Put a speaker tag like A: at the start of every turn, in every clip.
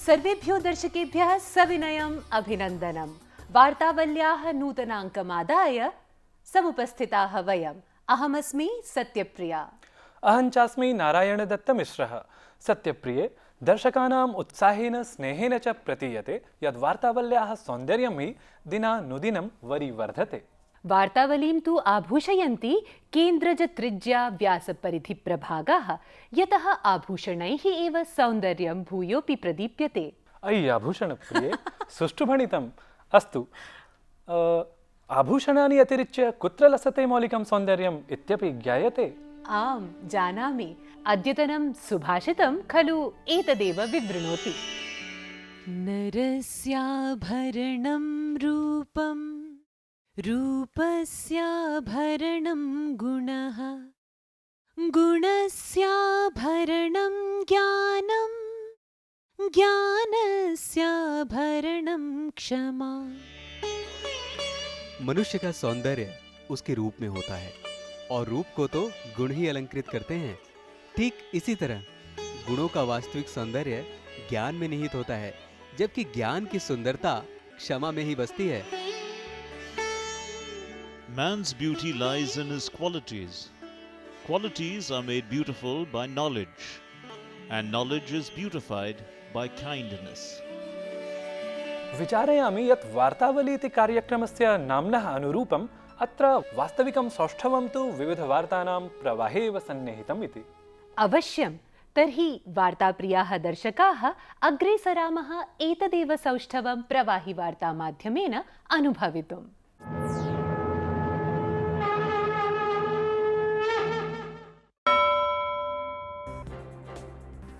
A: सर्वेभ्यो दर्शकेभ्यः सविनयम् अभिनन्दनम्। वार्तावल्याः नूतनाङ्कमादाय समुपस्थिताः वयम्। अहमस्मि सत्यप्रिया।
B: अहञ्चास्मि नारायणदत्तमिश्रः। सत्यप्रिये, दर्शकानाम् उत्साहेन स्नेहेन च प्रतीयते यद् वार्तावल्याः सौन्दर्यं हि दिनानुदिनं वरीवर्धते।
A: वार्तावलीं तु आभूषयन्ति केन्द्रज-त्रिज्या व्यासपरिधिप्रभागाः, यतः आभूषणैः एव सौन्दर्यं भूयोऽपि प्रदीप्यते।
B: अयि आभूषणप्रिये, सुष्ठु भणितम्। अस्तु, आभूषणानि अतिरिच्य कुत्र लसते मौलिकं सौन्दर्यम् इत्यपि ज्ञायते?
A: आम्, जानामि। अद्यतनं सुभाषितं खलु एतदेव विवृणोति। नरस्याभरणं रूपं, रूपस्याभरणं गुणः, गुणस्याभरणं ज्ञानं, ज्ञानस्याभरणं क्षमा।
C: मनुष्य का सौंदर्य उसके रूप में होता है और रूप को तो गुण ही अलंकृत करते हैं। ठीक इसी तरह गुणों का वास्तविक सौंदर्य ज्ञान में निहित होता है, जबकि ज्ञान की सुंदरता क्षमा में ही बसती है।
D: Man's beauty lies in his qualities. Qualities are made beautiful by knowledge, and knowledge is beautified by kindness.
B: विचारयामि यत् वार्तावली इति कार्यक्रमस्य नाम्नः अनुरूपम् अत्र वास्तविकं सौष्ठवं तु विविधवार्तानां प्रवाहे एव सन्निहितम् इति।
A: अवश्यं। तर्हि वार्ताप्रियाः दर्शकाः अग्रे सरामः एतदेव सौष्ठवं प्रवाहि वार्तामाध्यमेन अनुभवितुम्।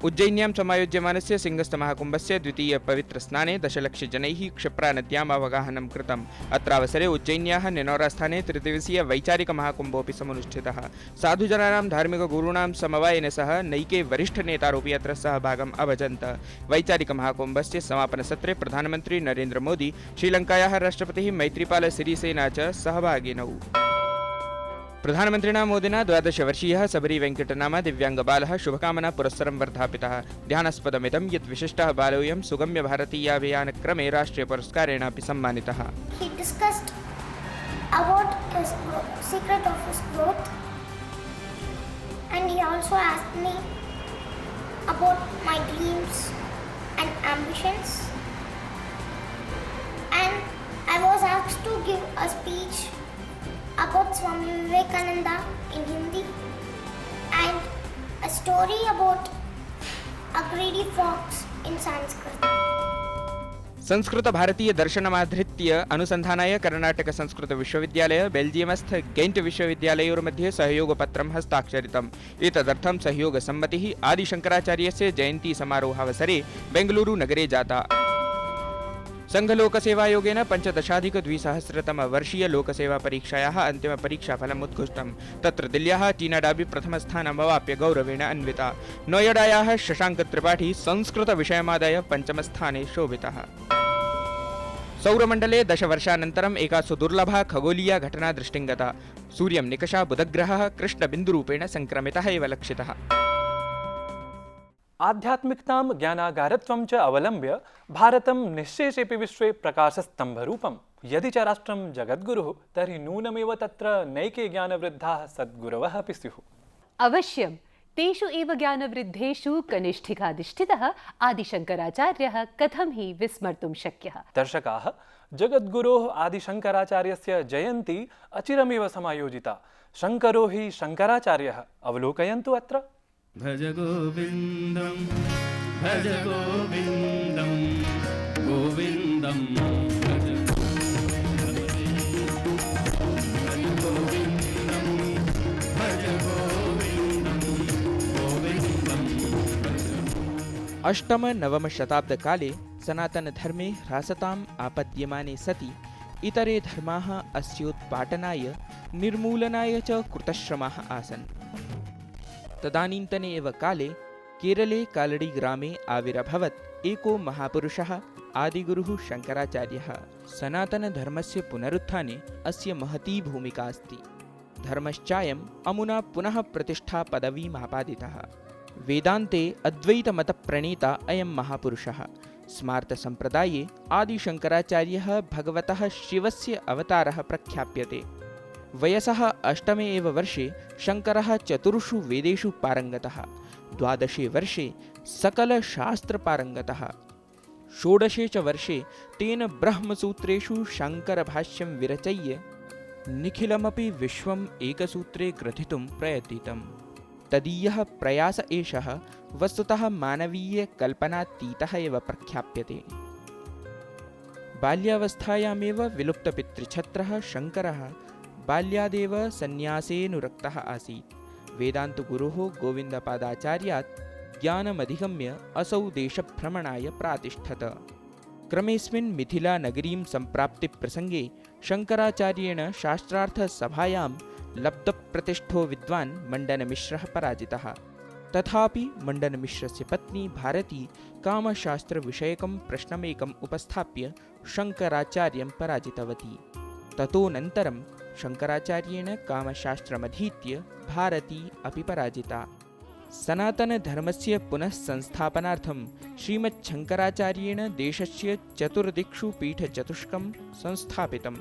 E: उज्जयिन्यां समायोज्यमानस्य सिंहस्थमहाकुम्भस्य द्वितीय पवित्रस्नाने दशलक्षजनैः क्षिप्रानद्याम् अवगाहनं कृतम्। अत्रावसरे उज्जयिन्याः निनौरास्थाने त्रिदिवसीय वैचारिकमहाकुम्भोऽपि समनुष्ठितः। साधुजनानां धार्मिकगुरूणां समवायेन सह नैके वरिष्ठनेतारोऽपि अत्र सहभागम् अभजन्त। वैचारिकमहाकुम्भस्य समापनसत्रे प्रधानमन्त्री नरेन्द्र मोदी, श्रीलङ्कायाः राष्ट्रपतिः मैत्रीपाल सिरिसेना च सहभागिनौ। प्रधानमन्त्रिणा मोदिना 12-वर्षीयः सबरी वेङ्कटनामा दिव्याङ्गबालः शुभकामना पुरस्सरं वर्धापितः। ध्यानास्पदमिदं यत् विशिष्टः बालोऽयं सुगम्य भारतीयाभियानक्रमे राष्ट्रियपुरस्कारेण अपि सम्मानितः।
F: He discussed about his secret of his growth, and he also asked me about my dreams and ambitions, and I was asked to give a speech about Swami Vivekananda in Hindi and a story about a greedy fox in Sanskrit.
E: Sanskrit भारतीय दर्शनमाधृत्य अनुसन्धानाय कर्णाटक संस्कृत विश्वविद्यालय बेल्जियमस्थ giant विश्वविद्यालयोर्मध्ये सहयोगपत्रं हस्ताक्षरितम्। एतदर्थं सहयोगसम्मतिः आदिशङ्कराचार्यस्य जयन्ती समारोहावसरे बेङ्गलूरु नगरे जाता। संघलोकसेवायोगेन 15,200 लोकसेवापरीक्षायाः अन्तिमपरीक्षाफलम् उद्घोषितम्। तत्र दिल्ल्याः टीना डाबी प्रथमस्थानमवाप्य गौरवेण अन्विता। नोएडायाः शशाङ्क त्रिपाठी संस्कृतविषयमादाय पञ्चमस्थाने शोभितः। सौरमण्डले 10 वर्षानन्तरम् एका सुदुर्लभा खगोलीया घटना दृष्टिङ्गता। सूर्यं निकषा बुधग्रहः कृष्णबिन्दुरूपेण संक्रमितः एव लक्षितः।
B: आध्यात्मिकतां ज्ञानागारत्वं च अवलम्ब्य भारतं निश्शेषेऽपि विश्वे प्रकाशस्तम्भरूपम्। यदि च राष्ट्रं जगद्गुरुः तर्हि नूनमेव तत्र नैके ज्ञानवृद्धाः सद्गुरवः अपि स्युः।
A: अवश्यं। तेषु एव ज्ञानवृद्धेषु कनिष्ठिकाधिष्ठितः आदिशङ्कराचार्यः कथं हि विस्मर्तुं शक्यः।
B: दर्शकाः, जगद्गुरोः आदिशङ्कराचार्यस्य जयन्ती अचिरमेव समायोजिता। शङ्करो हि शङ्कराचार्यः। अवलोकयन्तु अत्र।
G: भज गोविन्दं भज गोविन्दं गोविन्दं भज गोविन्दं भज गोविन्दं गोविन्दं।
E: अष्टम-नवम शताब्दकाले सनातनधर्मे ह्रासताम् आपद्यमाने सति इतरे धर्माः अस्योत्पाटनाय निर्मूलनाय च कृतश्रमाः आसन्। तदानीन्तने एव काले केरले कालडी ग्रामे आविरभवत् एको महापुरुषः आदिगुरुः शङ्कराचार्यः। सनातनधर्मस्य पुनरुत्थाने अस्य महती भूमिका अस्ति। धर्मश्चायम् अमुना पुनः प्रतिष्ठा पदवीमापादितः। वेदान्ते अद्वैतमतप्रणेता अयं महापुरुषः। स्मार्तसम्प्रदाये आदिशङ्कराचार्यः भगवतः शिवस्य अवतारः प्रख्याप्यते। वयसः 8मे एव वर्षे शङ्करः 4 वेदेषु पारङ्गतः, 12 वर्षे सकलशास्त्रपारङ्गतः, 16 च वर्षे तेन ब्रह्मसूत्रेषु शङ्करभाष्यं विरचय्य निखिलमपि विश्वम् एकसूत्रे ग्रथितुं प्रयतितम्। तदीयः प्रयास एषः वस्तुतः मानवीयकल्पनातीतः एव प्रख्याप्यते। बाल्यावस्थायामेव विलुप्तपितृछत्रः शङ्करः बाल्यादेव सन्न्यासेऽनुरक्तः आसीत्। वेदान्तगुरोः गोविन्दपादाचार्यात् ज्ञानमधिगम्य असौ देशभ्रमणाय प्रातिष्ठत। क्रमेऽस्मिन् मिथिलानगरीं सम्प्राप्तिप्रसङ्गे शङ्कराचार्येण शास्त्रार्थसभायां लब्धप्रतिष्ठो विद्वान् मण्डनमिश्रः पराजितः। तथापि मण्डनमिश्रस्य पत्नी भारती कामशास्त्रविषयकं प्रश्नमेकम् उपस्थाप्य शङ्कराचार्यं पराजितवती। ततोऽनन्तरं शङ्कराचार्येण कामशास्त्रमधीत्य भारती अपि पराजिता। सनातनधर्मस्य पुनः संस्थापनार्थं श्रीमच्छङ्कराचार्येण देशस्य 4 दिक्षु पीठचतुष्कं संस्थापितम्।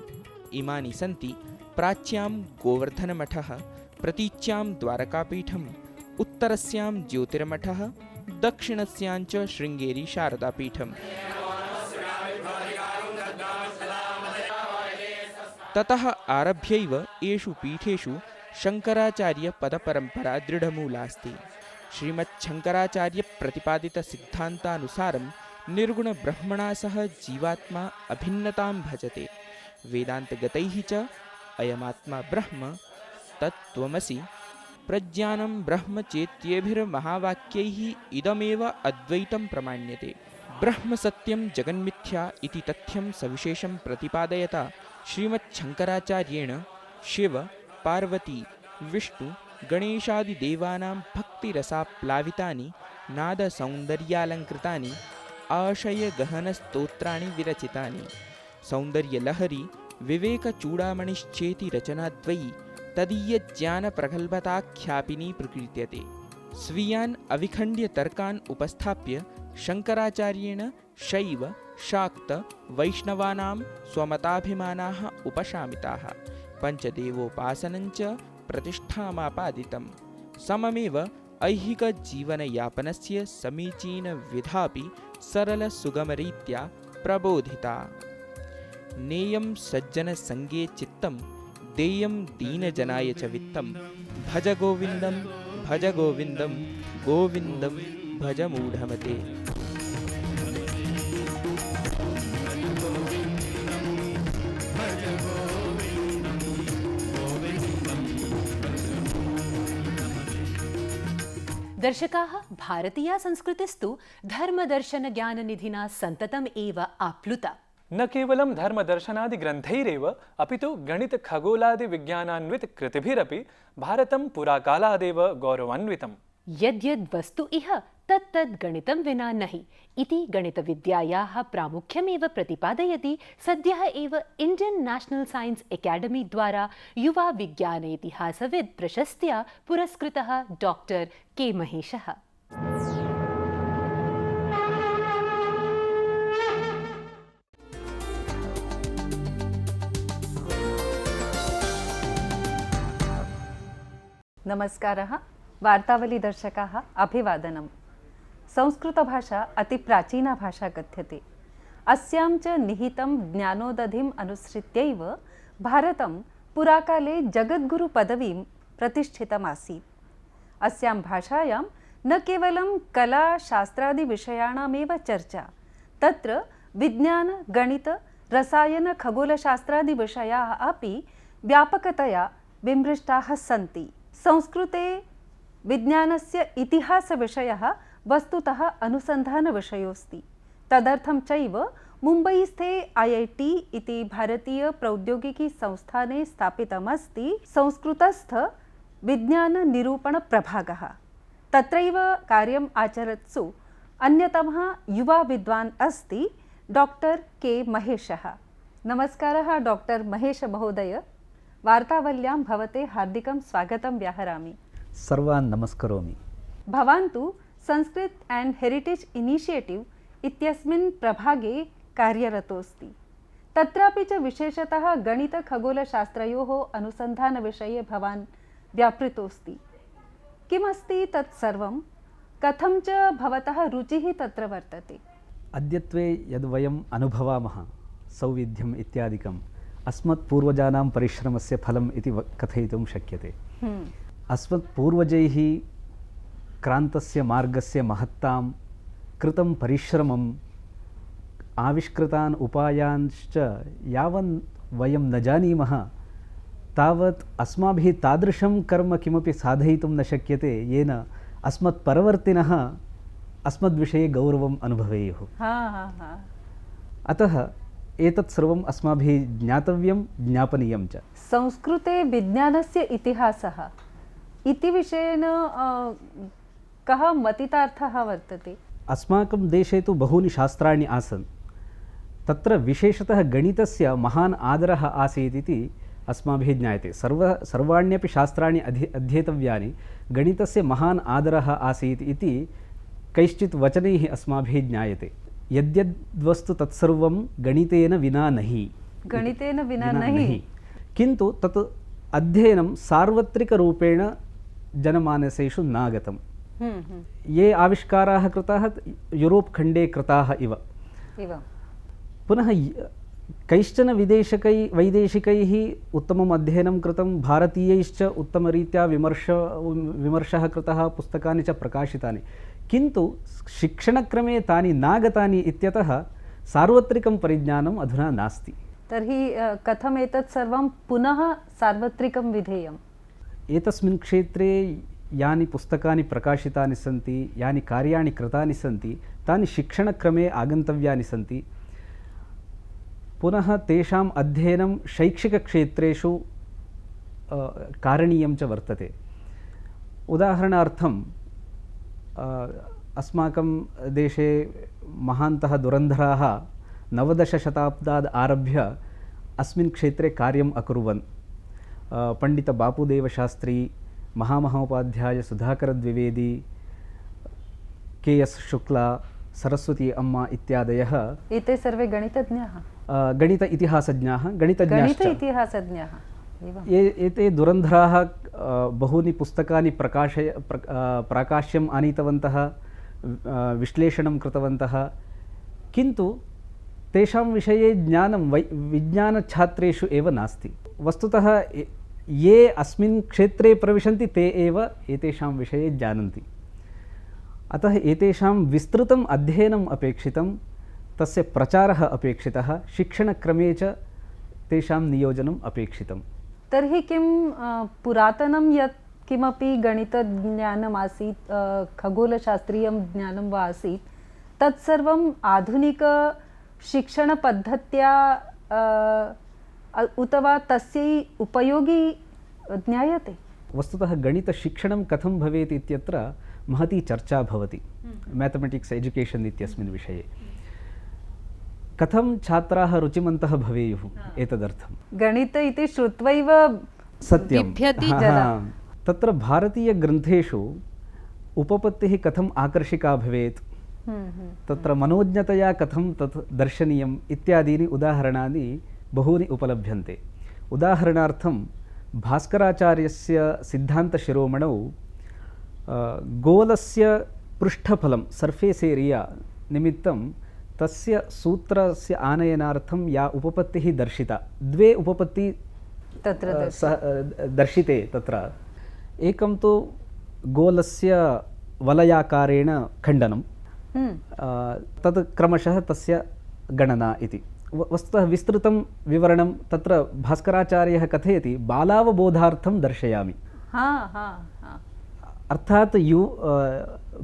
E: इमानि सन्ति प्राच्यां गोवर्धनमठः, प्रतीच्यां द्वारकापीठम्, उत्तरस्यां ज्योतिर्मठः, दक्षिणस्यां च शृङ्गेरी शारदापीठम्। ततः आरभ्यैव येषु पीठेषु शङ्कराचार्यपदपरम्परा दृढमूलास्ति। श्रीमच्छङ्कराचार्यप्रतिपादितसिद्धान्तानुसारं निर्गुणब्रह्मणा सह जीवात्मा अभिन्नतां भजते। वेदान्तगतैः च अयमात्मा ब्रह्म, तत्त्वमसि, प्रज्ञानं ब्रह्म चेत्येभिर्महावाक्यैः इदमेव अद्वैतं प्रमाण्यते। ब्रह्म सत्यं जगन्मिथ्या इति तथ्यं सविशेषं प्रतिपादयता श्रीमच्छङ्कराचार्येण शिव, पार्वती, विष्णु, गणेशादिदेवानां भक्तिरसाप्लावितानि नादसौन्दर्यालङ्कृतानि आशयगहनस्तोत्राणि विरचितानि। सौन्दर्यलहरी विवेकचूडामणिश्चेति रचनाद्वयी तदीयज्ञानप्रगल्भताख्यापिनी प्रकीर्त्यते। स्वीयान् अविखण्ड्य तर्कान् उपस्थाप्य शङ्कराचार्येण शैव, शाक्त, वैष्णवानां स्वमताभिमानाः उपशामिताः। पञ्चदेवोपासनञ्च प्रतिष्ठामापादितं। सममेव ऐहिकजीवनयापनस्य समीचीनविधापि सरलसुगमरीत्या प्रबोधिता। नेयं सज्जनसङ्गे चित्तं, देयं दीनजनाय च वित्तं। भज गोविन्दं, भज गोविन्दं, गोविन्दं भज मूढमते।
A: दर्शकाः, भारतीया संस्कृतिस्तु धर्मदर्शनज्ञाननिधिना सन्ततम् एव आप्लुता।
B: न केवलं धर्मदर्शनादिग्रन्थैरेव अपितु गणितखगोलादिविज्ञानान्वितकृतिभिरपि भारतं पुराकालादेव गौरवान्वितम्।
A: यद्यद् वस्तु इह तत्तद् गणितं विना नहि इति गणितविद्यायाः प्रामुख्यमेव प्रतिपादयति सद्यः एव इण्डियन् नेशनल् साइन्स् एकेडमी द्वारा युवा विज्ञान इतिहासविद् प्रशस्त्या पुरस्कृतः डॉक्टर के महेशः।
H: नमस्कारः, वार्तावली दर्शकाः, अभिवादनम्। संस्कृतभाषा अतिप्राचीना भाषा कथ्यते। अस्यां च निहितं ज्ञानोदधिम् अनुसृत्यैव भारतं पुराकाले जगद्गुरुपदवीं प्रतिष्ठितमासीत्। अस्यां भाषायां न केवलं कला शास्त्रादिविषयाणामेव चर्चा, तत्र विज्ञान, गणित, रसायन, खगोलशास्त्रादिविषयाः अपि व्यापकतया विमृष्टाः सन्ति। संस्कृते विज्ञानस्य इतिहासविषयः वस्तुतः अनुसन्धानविषयोऽस्ति। तदर्थं चैव मुम्बईस्थे IIT इति भारतीयप्रौद्योगिकीसंस्थाने स्थापितमस्ति संस्कृतस्थ विज्ञाननिरूपणप्रभागः। तत्रैव कार्यम् आचरत्सु अन्यतमः युवा विद्वान् अस्ति डॉक्टर के महेशः। नमस्कारः डॉक्टर महेश महोदय। वार्तावल्यां भवते हार्दिकं स्वागतं व्याहरामि।
I: सर्वान् नमस्करोमि।
H: भवान् तु संस्कृत एंड हेरिटेज इनिशिएटिव इत्यस्मिन् प्रभागे कार्यरतोऽस्ति। तत्रापि च विशेषतः गणितखगोलशास्त्रयोः अनुसन्धानविषये भवान् व्यापृतोऽस्ति। किमस्ति तत्सर्वं, कथं च भवतः रुचिः तत्र वर्तते?
I: अद्यत्वे यद् वयम् अनुभवामः सौविध्यम् इत्यादिकम् अस्मत्पूर्वजानां परिश्रमस्य फलम् इति कथयितुं शक्यते। अस्मत्पूर्वजैः क्रान्तस्य मार्गस्य महत्तां कृतं परिश्रमम् आविष्कृतान् उपायांश्च यावन् वयं न जानीमः तावत् अस्माभिः तादृशं कर्म किमपि साधयितुं न शक्यते येन अस्मत्परवर्तिनः अस्मद्विषये गौरवम् अनुभवेयुः। अतः एतत् सर्वम् अस्माभिः ज्ञातव्यं, ज्ञापनीयं च।
H: संस्कृते विज्ञानस्य इतिहासः इति विषयेन कः मतितार्थः वर्तते?
I: अस्माकं देशे तु बहूनि शास्त्राणि आसन्, तत्र विशेषतः गणितस्य महान् आदरः आसीत् इति अस्माभिः ज्ञायते। सर्वाण्यपि शास्त्राणि अध्येतव्यानि, गणितस्य महान् आदरः आसीत् इति कैश्चित् वचनैः अस्माभिः ज्ञायते। यद्यद्वस्तु तत्सर्वं गणितेन विना नहि,
H: गणितेन विना नहि,
I: किन्तु तत् अध्ययनं सार्वत्रिकरूपेण जनमानसेषु नागतम्। ये आविष्काराः कृताः यूरोप् खण्डे कृताः इव। पुनः कैश्चन वैदेशिकैः उत्तमम् अध्ययनं कृतं, भारतीयैश्च उत्तमरीत्या विमर्शः कृतः, पुस्तकानि च प्रकाशितानि, किन्तु शिक्षणक्रमे तानि नागतानि इत्यतः सार्वत्रिकं परिज्ञानम् अधुना नास्ति।
H: तर्हि कथम् एतत् सर्वं पुनः सार्वत्रिकं विधेयम्?
I: एतस्मिन् क्षेत्रे यानि पुस्तकानि प्रकाशितानि सन्ति, यानि कार्याणि कृतानि सन्ति, तानि शिक्षणक्रमे आगन्तव्यानि सन्ति। पुनः तेषाम् अध्ययनं शैक्षिकक्षेत्रेषु कारणीयं च वर्तते। उदाहरणार्थं अस्माकं देशे महान्तः धुरन्धराः 19 आरभ्य अस्मिन् क्षेत्रे कार्यम् अकुर्वन्। पंडित बापुदेवशास्त्री, महामहोपाध्याय सुधाकरद्विवेदी, के.एस्. शुक्ला, सरस्वती अम्मा इत्यादयः
H: एते सर्वे गणितज्ञाः,
I: गणित इतिहासज्ञाः, गणितज्ञाश्च। एते धुरन्धराः बहूनि पुस्तकानि प्राकाश्यम् आनीतवन्तः, विश्लेषणं कृतवन्तः, किन्तु तेषां विषये ज्ञानं विज्ञानछात्रेषु एव नास्ति। वस्तुतः ये अस्मिन् क्षेत्रे प्रविशन्ति ते एव एतेषां विषये जानन्ति। अतः एतेषां विस्तृतम् अध्ययनम् अपेक्षितं, तस्य प्रचारः अपेक्षितः, शिक्षणक्रमे च तेषां नियोजनम् अपेक्षितम्।
H: तर्हि किं पुरातनं यत् किमपि गणितज्ञानम् आसीत्, खगोलशास्त्रीयं ज्ञानं वा आसीत्, तत्सर्वम् आधुनिकशिक्षणपद्धत्या उत वा तस्यै उपयोगी ज्ञायते?
I: वस्तुतः गणितशिक्षणं कथं भवेत् इत्यत्र महती चर्चा भवति, मैथमेटिक्स् एजुकेशन् इत्यस्मिन् विषये। कथं छात्राः रुचिमन्तः भवेयुः एतदर्थं?
H: गणित इति श्रुत्वैव
I: सत्यं तत्र भारतीयग्रन्थेषु उपपत्तिः कथम् आकर्षिका भवेत्, तत्र मनोज्ञतया कथं तत् दर्शनीयम् इत्यादीनि उदाहरणानि बहूनि उपलभ्यन्ते। उदाहरणार्थं भास्कराचार्यस्य सिद्धान्तशिरोमणौ गोलस्य पृष्ठफलं, सर्फेस् एरिया निमित्तं तस्य सूत्रस्य आनयनार्थं या उपपत्तिः दर्शिता, द्वे उपपत्ति तत्र दर्शिते। तत्र एकं तु गोलस्य वलयाकारेण खण्डनं, तत् क्रमशः तस्य गणना इति। वस्तुतः विस्तृतं विवरणं तत्र भास्कराचार्यः कथयति, बालावबोधार्थं दर्शयामि। अर्थात्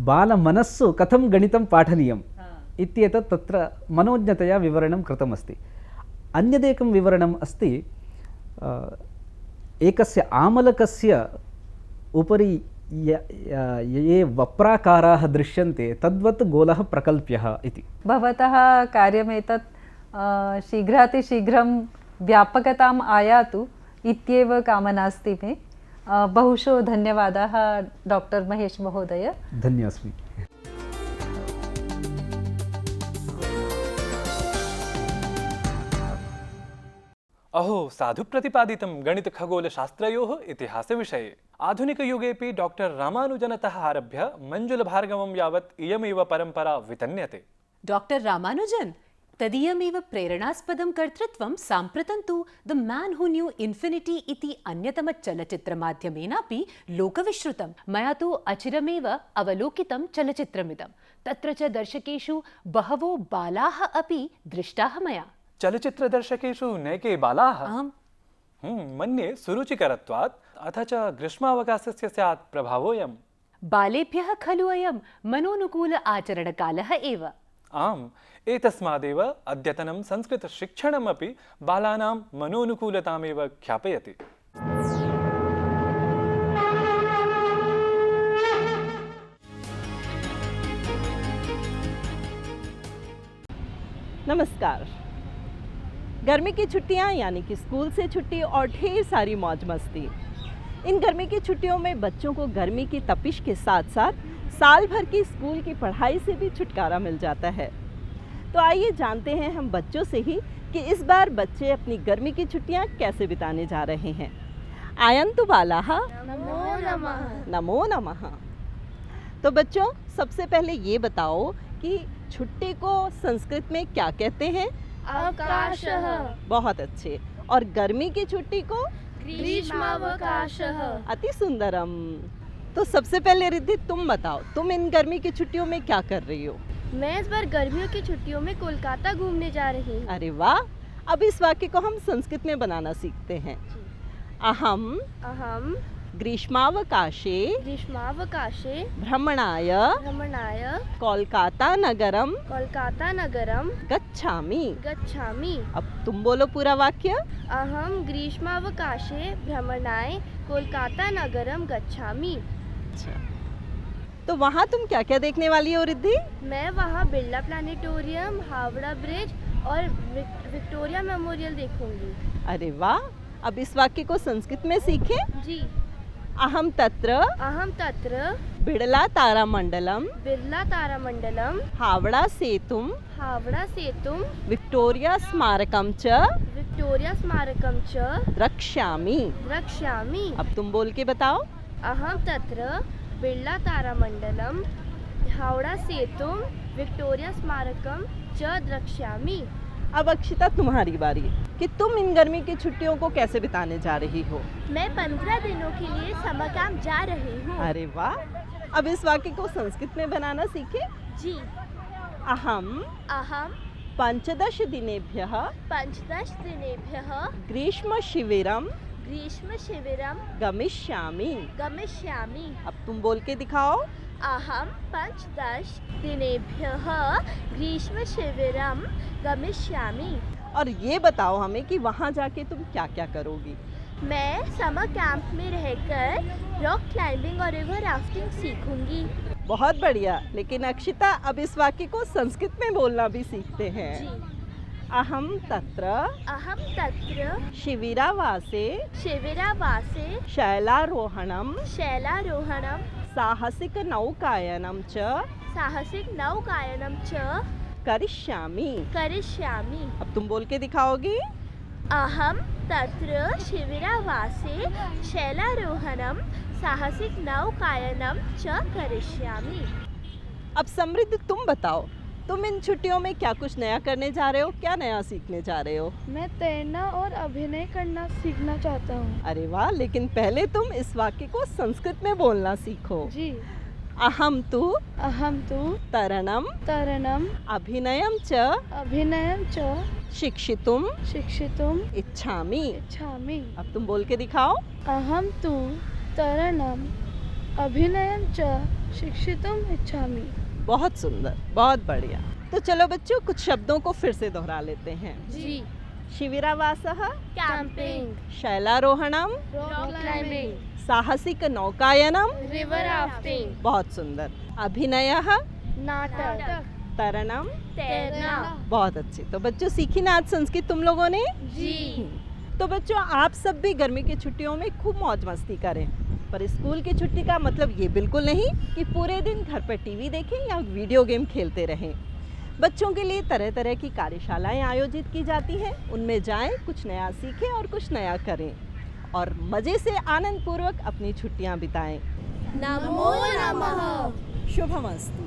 I: बालमनस्सु कथं गणितं पाठनीयम् इत्येतत् तत्र मनोज्ञतया विवरणं कृतमस्ति। अन्यदेकं विवरणम् अस्ति, एकस्य आमलकस्य उपरि ये वप्राकाराः दृश्यन्ते तद्वत् गोलः प्रकल्प्यः इति।
H: भवतः कार्यमेतत् शीघ्रातिशीघ्रं व्यापकताम् आयातु इत्येव कामना अस्ति मे। बहुशो धन्यवादाः डॉक्टर महेश महोदय।
I: धन्योऽस्मि।
B: अहो साधु प्रतिपादितं गणितखगोलशास्त्रयोः इतिहासविषये आधुनिकयुगेऽपि डॉक्टर रामानुजनतः आरभ्य मञ्जुलभार्गवं यावत् इयमेव परम्परा वितन्यते।
A: डॉक्टर रामानुजन तदीयमेव प्रेरणास्पदं कर्तृत्वं साम्प्रतं तु the man who new infinity इति अन्यतमचलच्चित्रमाध्यमेनापि लोकविश्रुतं। मया तु अचिरमेव अवलोकितं चलच्चित्रमिदं। तत्र च दर्शकेषु बहवो बालाः अपि दृष्टाः मया।
B: चलच्चित्रदर्शकेषु नैके बालाः?
A: आम्।
B: मन्ये सुरुचिकरत्वात् अथ च ग्रीष्मावकाशस्य स्यात् प्रभावोऽयम्।
A: बालेभ्यः खलु अयं मनोनुकूल आचरणकालः एव।
B: आम्, एतस्मादेव अद्यतनं संस्कृतशिक्षणमपि बालानां मनोनुकूलतामेव ख्यापयति।
J: नमस्कार। गर्मी की छुट्टियां यानी कि स्कूल से छुट्टी और ढेर सारी मौज मस्ती। इन गर्मी की छुट्टियों में बच्चों को गर्मी की तपिश के साथ साथ साल भर की स्कूल की पढ़ाई से भी छुटकारा मिल जाता है। तो आइए जानते हैं हम बच्चों से ही कि इस बार बच्चे अपनी गर्मी की छुट्टियां कैसे बिताने जा रहे हैं। आयन्तु बालाः
F: नमो नमः।
J: नमो नमः। तो बच्चों, सबसे पहले ये बताओ कि छुट्टी को संस्कृत में क्या कहते हैं?
F: अवकाशः।
J: बहुत अच्छे। और गर्मी की छुट्टी को?
F: ग्रीष्मावकाशः।
J: अति सुंदरम। तो सबसे पहले रिद्धि तुम बताओ, तुम इन गर्मी की छुट्टियों में क्या कर रही हो?
F: मैं इस बार गर्मियों की छुट्टियों में कोलकाता घूमने जा रही हूँ।
J: अरे वाह। अब इस वाक्य को हम संस्कृत में बनाना सीखते हैं। अहम ग्रीष्मावकाशे भ्रमणाय कोलकाता नगरम गच्छामि। अब तुम बोलो पूरा वाक्य।
F: अहम ग्रीष्मावकाशे भ्रमणाय कोलकाता नगरम गच्छामि।
J: अच्छा, तो वहाँ तुम क्या क्या देखने वाली हो रिद्धि?
F: मैं वहाँ बिरला प्लानिटोरियम, हावड़ा ब्रिज और विक्टोरिया मेमोरियल देखूंगी।
J: अरे वाह। अब इस वाक्य को संस्कृत में सीखें।
F: जी।
J: अहम तत्र बिड़ला तारामंडलम हावड़ा सेतुम विक्टोरिया स्मारकम च द्रक्ष्यामि। अब तुम बोल के बताओ।
F: अहम तत्र बिरला तारामंडलम हावड़ा सेतुम विक्टोरिया स्मारकम च द्रक्ष्यामि।
J: अब अक्षिता तुम्हारी बारी कि तुम इन गर्मी की छुट्टियों को कैसे बिताने जा रही हो?
F: मैं 15 दिनों के लिए समर कैंप जा रही हूँ।
J: अरे वाह। अब इस वाक्य को संस्कृत में बनाना सीखे।
F: जी।
J: अहम 15 दिनेभ्यः ग्रीष्म शिविरम गमिष्यामि। अब तुम बोल के दिखाओ।
F: अहम 15 दिनेभ्यः ग्रीष्म शिविरम गमिष्यामि।
J: और ये बताओ हमें कि वहाँ जाके तुम क्या क्या करोगी?
F: मैं समर कैंप में रहकर रॉक क्लाइंबिंग और रिवर राफ्टिंग सीखूंगी।
J: बहुत बढ़िया। लेकिन अक्षिता, अब इस वाक्य को संस्कृत में बोलना भी सीखते हैं।
F: जी।
J: अहम तत्र शिविरावासे शैलारोहणम साहसिक नौकायनम च करिष्यामि। अब तुम बोल के दिखाओगी।
F: अहम तत्र शिविरावासे शैलारोहणम साहसिक नौकायनम च करिष्यामि।
J: अब समृद्ध, तुम बताओ, तुम इन छुट्टियों में क्या कुछ नया करने जा रहे हो? क्या नया सीखने जा रहे हो?
F: मैं तैरना और अभिनय करना सीखना चाहता हूँ।
J: अरे वाह। लेकिन पहले तुम इस वाक्य को संस्कृत में बोलना सीखो।
F: जी।
J: अहम तु तरणम अभिनयम च शिक्षितुम इच्छामि। अब तुम बोल के दिखाओ।
F: अहम तु तरणम अभिनयम च शिक्षितुम इच्छामि।
J: बहुत सुंदर, बहुत बढ़िया। तो चलो बच्चों, कुछ शब्दों को फिर से दोहरा लेते हैं।
F: जी।
J: शिविरावासः
F: कैंपिंग,
J: शैलारोहणम
F: रॉक क्लाइंबिंग,
J: साहसिक नौकायनम
F: रिवर राफ्टिंग।
J: बहुत सुंदर। अभिनयः
F: नाटक,
J: तरणम
F: तैरना।
J: बहुत अच्छे। तो बच्चों, सीखी ना आज संस्कृत तुम लोगों ने?
F: जी।
J: तो बच्चों, आप सब भी गर्मी की छुट्टियों में खूब मौज मस्ती करें। पर स्कूल की छुट्टी का मतलब ये बिल्कुल नहीं कि पूरे दिन घर पर टीवी देखें या वीडियो गेम खेलते रहें। बच्चों के लिए तरह तरह की कार्यशालाएं आयोजित की जाती हैं। उनमें जाएं, कुछ नया सीखें और कुछ नया करें और मज़े से आनंद पूर्वक अपनी छुट्टियां बिताएं।
K: नमो नमः।
J: शुभमस्तु।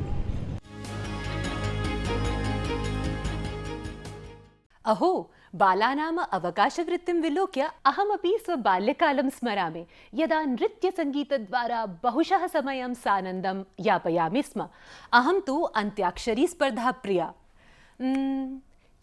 A: अहो, बालानाम् अवकाशवृत्तिं विलोक्य अहमपि स्वबाल्यकालं स्मरामि, यदा नृत्यसङ्गीतद्वारा बहुशः समयं सानन्दं यापयामि स्म। अहं तु अन्त्याक्षरी स्पर्धा प्रिया।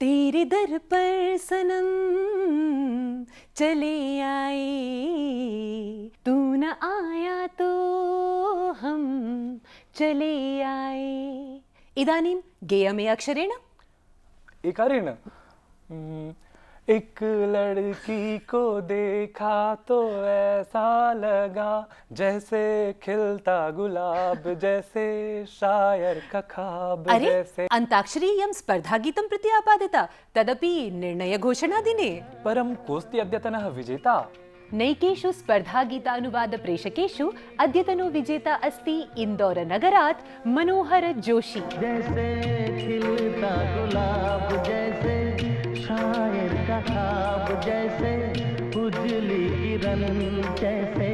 A: तेरे दर पर सनम चले आए, तू न आया तो हम चले आए। इदानीं गेयमे अक्षरेण
B: एकारेण एक लड़की को देखा तो ऐसा लगा जैसे खिलता गुलाब, जैसे शायर का ख्वाब।
A: अरे
B: जैसे
A: अन्ताक्षरीयं स्पर्धागीतं प्रति आपादिता, तदपि निर्णयघोषणादिने।
B: परं कोऽस्ति अद्यतनः विजेता?
A: नैकेषु स्पर्धागीतानुवादप्रेषकेषु अद्यतनो विजेता अस्ति इन्दोरनगरात् मनोहर जोशी।
G: जैसे खिलता गुलाब, जैसे शायर का ख्वाब, जैसे उजली किरण, जैसे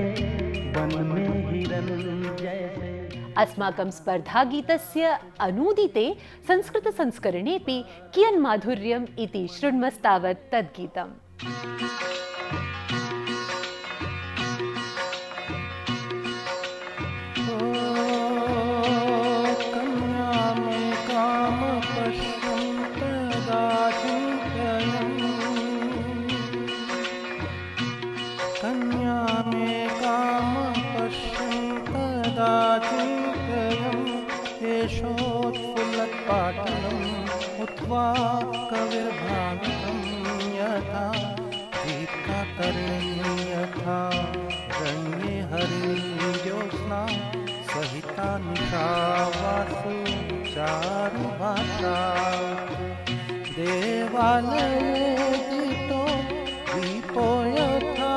G: वन में हिरन, जैसे।
A: अस्माकं स्पर्धागीतस्य अनूदिते संस्कृतसंस्करणेऽपि कियन् माधुर्यम् इति शृण्मस्तावत् तद्गीतम्।
G: उत्वा कविर्भावितं यथा गीतातरणी यथा रण्ये हरिज्योत्स्ना सहिता निशा वासु चारुभाषा। देवालये दीपो दीपो यथा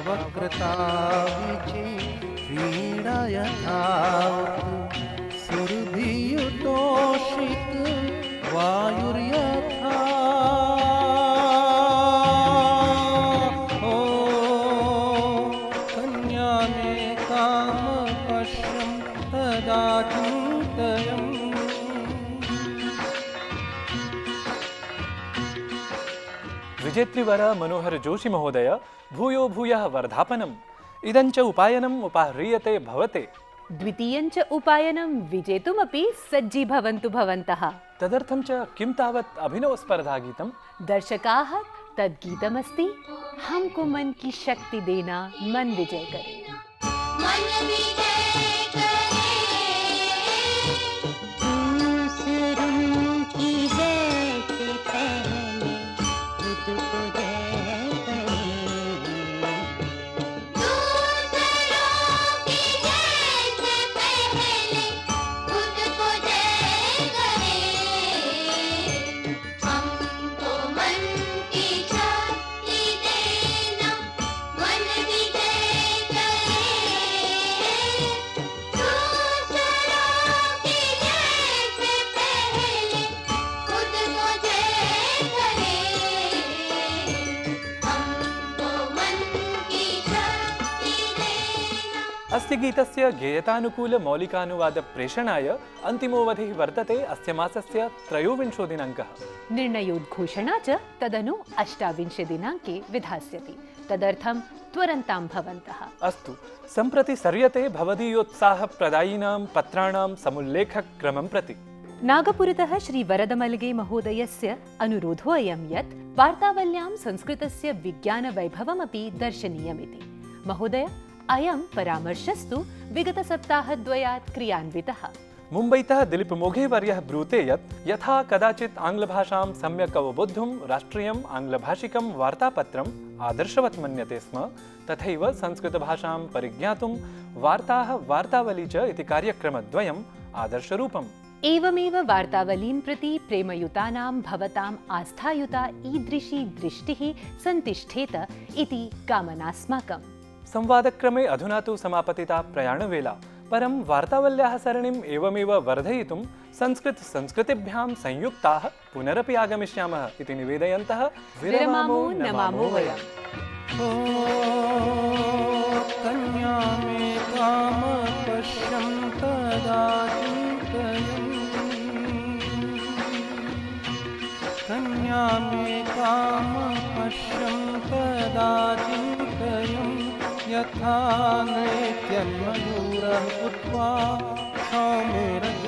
G: वक्रता विचि क्रीडा यथा सुरभियुतोषित वायुर्यथा। कन्या मे काम पश्यं तदा चिन्तयम्।
B: विजेतृवर मनोहर जोशी महोदय भूयो भूयः वर्धापनम् इदञ्च उपायनम् उपाह्रियते भवते।
A: द्वितीयं च उपायनं विजेतुमपि सज्जी भवन्तु भवन्तः।
B: तदर्थं च किं तावत् अभिनव स्पर्धागीतं?
A: दर्शकाः, तद्गीतमस्ति हमको मन की शक्ति देना, मन विजय करे।
K: मन विजय
B: अस्य गीतस्य गेयतानुकूल मौलिकानुवाद प्रेषणाय अन्तिमोऽवधिः वर्तते अस्य मासस्य 23 दिनाङ्कः।
A: निर्णयोद्घोषणा च तदनु 28 दिनाङ्के विधास्यति। तदर्थं त्वरन्तां भवन्तः।
B: अस्तु, सम्प्रति सर्यते भवदीयोत्साहप्रदायिनां पत्राणां समुल्लेखक्रमं प्रति।
A: नागपुरतः श्री वरदमलगे महोदयस्य अनुरोधोऽयं यत् वार्तावल्यां संस्कृतस्य विज्ञानवैभवमपि दर्शनीयमिति। महोदय, अयं परामर्शस्तु विगतसप्ताहद्वयात् क्रियान्वितः।
B: मुम्बैतः दिलीप मोघे वर्यः ब्रूते यत् यथा कदाचित् आङ्ग्लभाषां सम्यक् अवबोद्धुं राष्ट्रियम् आङ्ग्लभाषिकं वार्तापत्रम् आदर्शवत् मन्यते स्म, तथैव संस्कृतभाषां परिज्ञातुं वार्ताः वार्तावली च इति कार्यक्रमद्वयम् आदर्शरूपम्।
A: एवमेव वार्तावलीं प्रति प्रेमयुतानां भवताम् आस्थायुता ईदृशी दृष्टिः सन्तिष्ठेत इति कामनास्माकम्।
B: संवादक्रमे अधुना तु समापतिता प्रयाणवेला, परं वार्तावल्याः सरणिम् एवमेव वर्धयितुं संस्कृतिभ्यां संयुक्ताः पुनरपि आगमिष्यामः इति निवेदयन्तः
A: विरमामो नमामो वयम्।
G: कन्या मे काम पश्यं तदा चिन्तयन्, कन्या मे काम पश्यं तदा चिन्तयन्, यथा नैत्यन्मयूरः उद्वा क्षौमेरजुत्वा,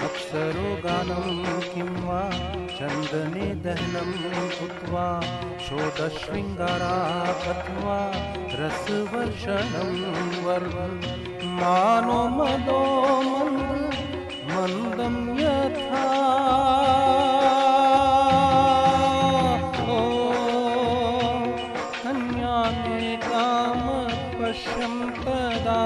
G: अप्सरो गानं किं वा चन्दने दहनं कृत्वा, षोडशशृङ्गारापत्वा रसवर्षणं मानो मदो मन्दं यथा। कन्या मे काम पश्यं तदा